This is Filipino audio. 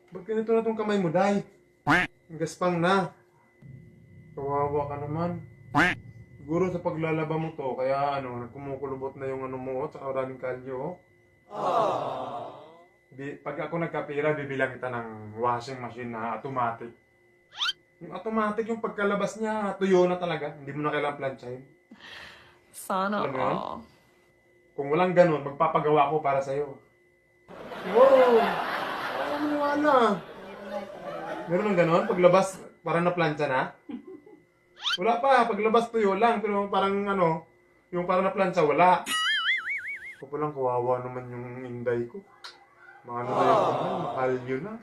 Ba't ganito na tong kamay mo, Day? Gaspang na. Kawawa ka naman. Siguro sa paglalaba mo to, kaya kumukulubot na yung mo, tsaka maraming kalyo. Pag ako nagkapira, bibilang kita ng washing machine na automatic. Yung automatic, yung pagkalabas niya, tuyo na talaga. Hindi mo na kailangang planchahin. Sana Alam mo yun? all. Kung walang ganun, magpapagawa ko para sa'yo. Wow! Ayaw mo wala. Meron ng ganun? Paglabas, parang na-plancha na? Wala pa, paglabas tuyo lang. Pero parang yung parang na-plancha, wala. Ako palang kawawa naman yung inday ko. Mahal na yung kamay, mahal yun na.